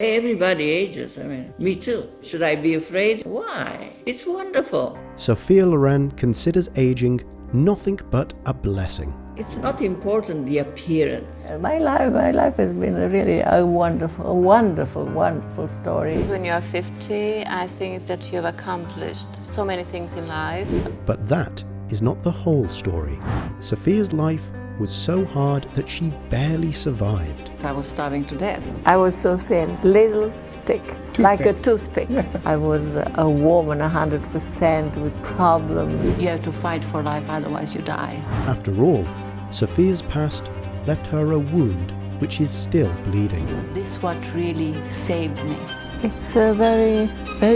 Everybody ages, me too. Should I be afraid? Why? It's wonderful. Sophia Loren considers aging nothing but a blessing. It's not important, the appearance. My life has been really a wonderful story. When you're 50, I think that you've accomplished so many things in life. But that is not the whole story. Sophia's life was so hard that she barely survived. I was starving to death. I was so thin, little stick, like a toothpick. I was a woman 100% with problems. You have to fight for life, otherwise you die. After all, Sophia's past left her a wound which is still bleeding. This is what really saved me. It's very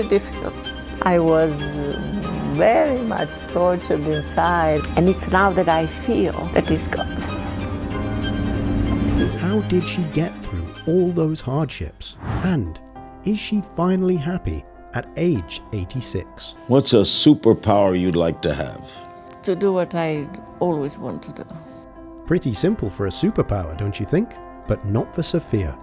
difficult. I was very much tortured inside, and it's now that I feel that it's gone. How did she get through all those hardships? And is she finally happy at age 86? What's a superpower you'd like to have? To do what I always want to do. Pretty simple for a superpower, don't you think? But not for Sophia.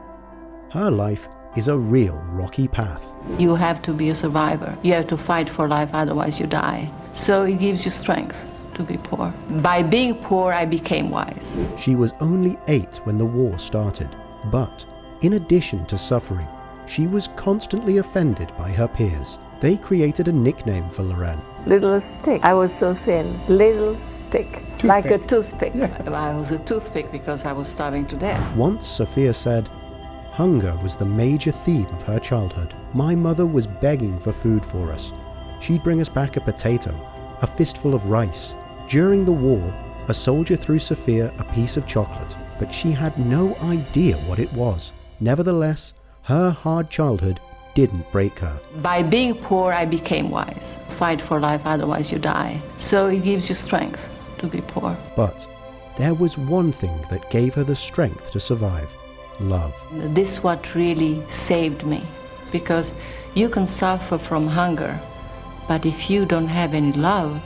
Her life is a real rocky path. You have to be a survivor. You have to fight for life, otherwise you die. So it gives you strength to be poor. By being poor, I became wise. She was only 8 when the war started, but in addition to suffering, she was constantly offended by her peers. They created a nickname for Loren. Little stick. I was so thin, little stick, like a toothpick. I was a toothpick because I was starving to death. Once Sophia said, "Hunger was the major theme of her childhood. My mother was begging for food for us. She'd bring us back a potato, a fistful of rice. During the war, a soldier threw Sophia a piece of chocolate, but she had no idea what it was. Nevertheless, her hard childhood didn't break her. By being poor, I became wise. Fight for life, otherwise you die. So it gives you strength to be poor. But there was one thing that gave her the strength to survive: love. This is what really saved me, because you can suffer from hunger, but if you don't have any love,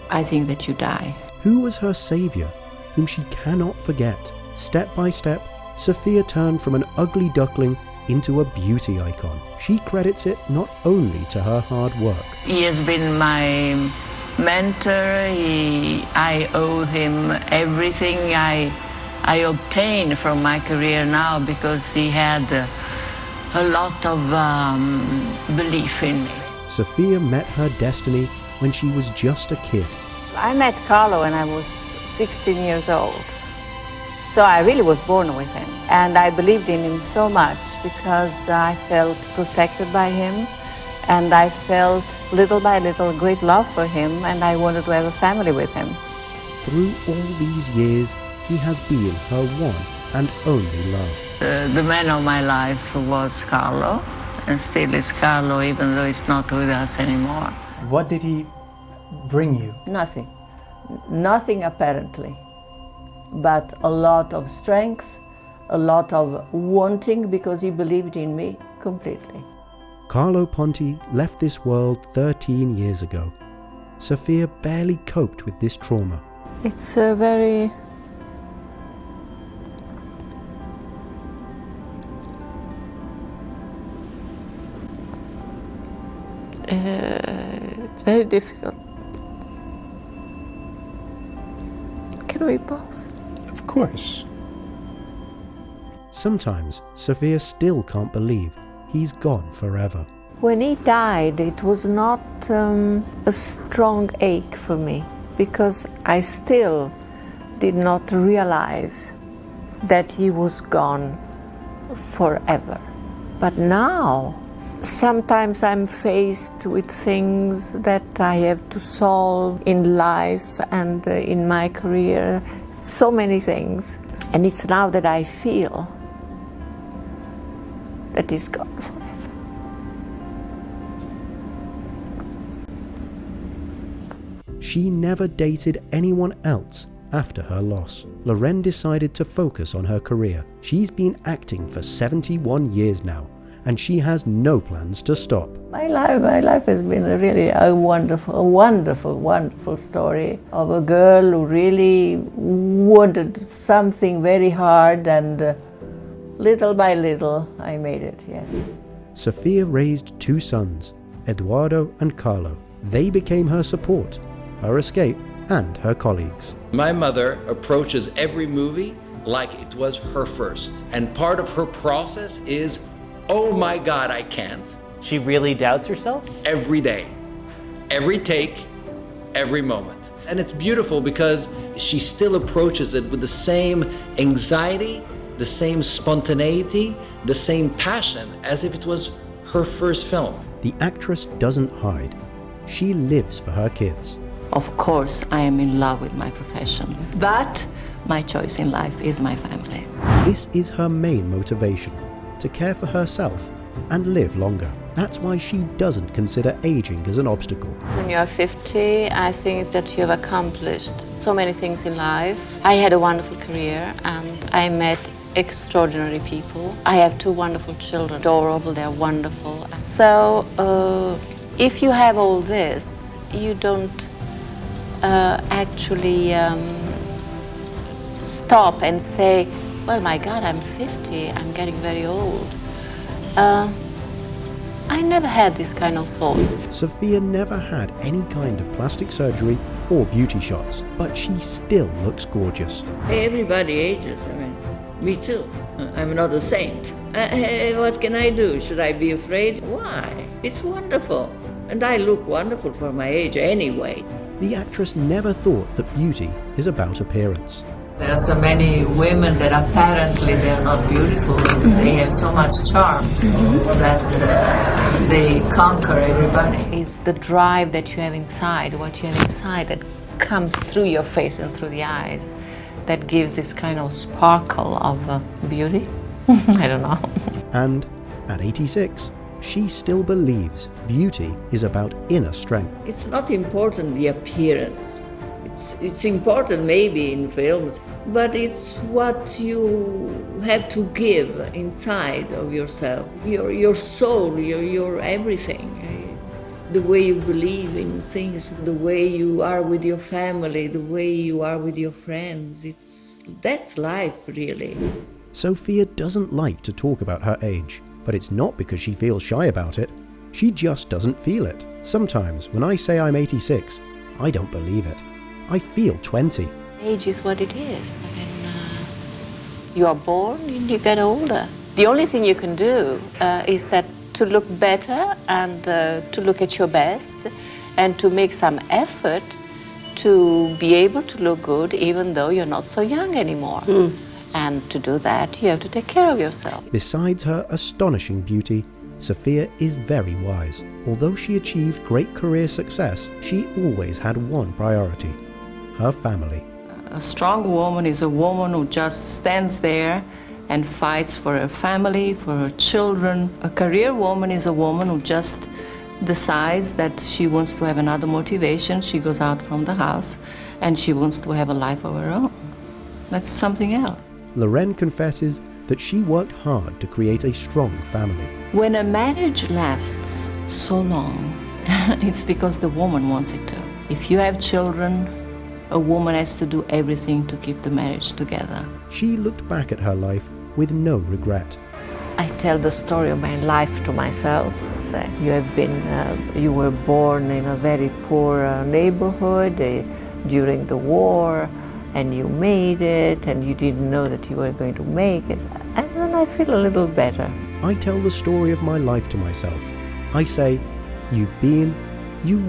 I think that you die. Who was her savior, whom she cannot forget? Step by step, Sophia turned from an ugly duckling into a beauty icon. She credits it not only to her hard work. He has been my mentor. I owe him everything I obtained from my career now, because he had a lot of belief in me. Sophia met her destiny when she was just a kid. I met Carlo when I was 16 years old. So I really was born with him. And I believed in him so much because I felt protected by him, and I felt little by little great love for him, and I wanted to have a family with him. Through all these years, he has been her one and only love. The man of my life was Carlo, and still is Carlo, even though he's not with us anymore. What did he bring you? Nothing. Nothing apparently. But a lot of strength, a lot of wanting, because he believed in me completely. Carlo Ponti left this world 13 years ago. Sophia barely coped with this trauma. It's a very it's very difficult. Can we pause? Of course. Sometimes Sophia still can't believe he's gone forever. When he died, it was not a strong ache for me, because I still did not realize that he was gone forever. But now, sometimes I'm faced with things that I have to solve in life and in my career, so many things. And it's now that I feel that he's gone forever. She never dated anyone else after her loss. Loren decided to focus on her career. She's been acting for 71 years now, and she has no plans to stop. My life has been really a wonderful story of a girl who really wanted something very hard and Little by little, I made it, yes. Sophia raised 2 sons, Eduardo and Carlo. They became her support, her escape, and her colleagues. My mother approaches every movie like it was her first. And part of her process is, oh my God, I can't. She really doubts herself? Every day, every take, every moment. And it's beautiful because she still approaches it with the same anxiety, the same spontaneity, the same passion as if it was her first film. The actress doesn't hide. She lives for her kids. Of course, I am in love with my profession, but my choice in life is my family. This is her main motivation, to care for herself and live longer. That's why she doesn't consider aging as an obstacle. When you are 50, I think that you have accomplished so many things in life. I had a wonderful career and I met extraordinary people. I have 2 wonderful children, adorable, they're wonderful. So if you have all this, you don't actually stop and say, well, my God, I'm 50, I'm getting very old. I never had this kind of thoughts. Sophia never had any kind of plastic surgery or beauty shots, but she still looks gorgeous. Everybody ages, I mean, me too. I'm not a saint. What can I do? Should I be afraid? Why? It's wonderful. And I look wonderful for my age anyway. The actress never thought that beauty is about appearance. There are so many women that apparently they are not beautiful, and they have so much charm that they conquer everybody. It's the drive that you have inside, what you have inside that comes through your face and through the eyes, that gives this kind of sparkle of beauty. I don't know. And at 86, she still believes beauty is about inner strength. It's not important the appearance. It's important maybe in films, but it's what you have to give inside of yourself, your soul, your everything. The way you believe in things, the way you are with your family, the way you are with your friends. That's life, really. Sophia doesn't like to talk about her age, but it's not because she feels shy about it. She just doesn't feel it. Sometimes when I say I'm 86, I don't believe it. I feel 20. Age is what it is. I mean, you are born and you get older. The only thing you can do is that to look better and to look at your best and to make some effort to be able to look good even though you're not so young anymore. And to do that, you have to take care of yourself. Besides her astonishing beauty, Sophia is very wise. Although she achieved great career success, she always had one priority: her family. A strong woman is a woman who just stands there and fights for her family, for her children. A career woman is a woman who just decides that she wants to have another motivation. She goes out from the house and she wants to have a life of her own. That's something else. Loren confesses that she worked hard to create a strong family. When a marriage lasts so long, it's because the woman wants it to. If you have children, a woman has to do everything to keep the marriage together. She looked back at her life with no regret. I tell the story of my life to myself. Say, you were born in a very poor neighborhood during the war, and you made it, and you didn't know that you were going to make it. And then I feel a little better. I tell the story of my life to myself. I say, you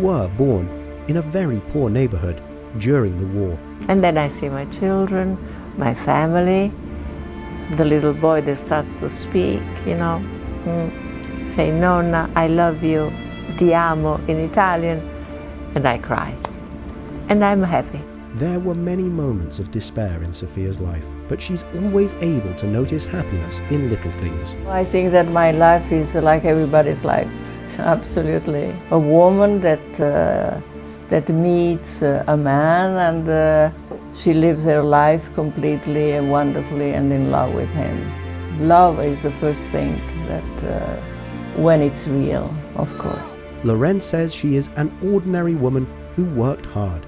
were born in a very poor neighborhood during the war. And then I see my children, my family, the little boy that starts to speak, say, Nonna, I love you, ti amo in Italian, and I cry. And I'm happy. There were many moments of despair in Sophia's life, but she's always able to notice happiness in little things. I think that my life is like everybody's life, absolutely. A woman that meets a man and she lives her life completely and wonderfully and in love with him. Love is the first thing that when it's real, of course. Loren says she is an ordinary woman who worked hard.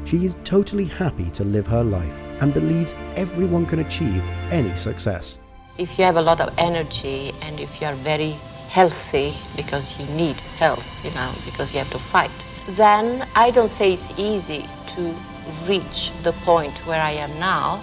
She is totally happy to live her life and believes everyone can achieve any success. If you have a lot of energy and if you are very healthy, because you need health, because you have to fight, then I don't say it's easy to reach the point where I am now,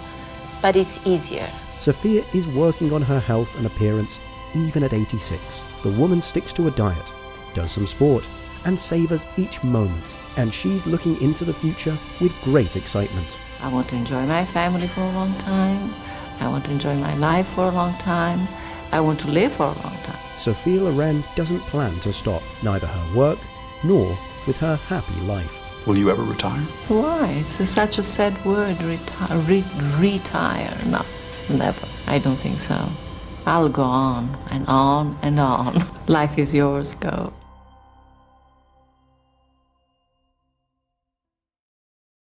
but it's easier. Sophia is working on her health and appearance even at 86. The woman sticks to a diet, does some sport, and savors each moment. And she's looking into the future with great excitement. I want to enjoy my family for a long time. I want to enjoy my life for a long time. I want to live for a long time. Sophia Loren doesn't plan to stop, neither her work nor with her happy life. Will you ever retire? Why? It's such a sad word, retire. No, never. I don't think so. I'll go on and on and on. Life is yours, go.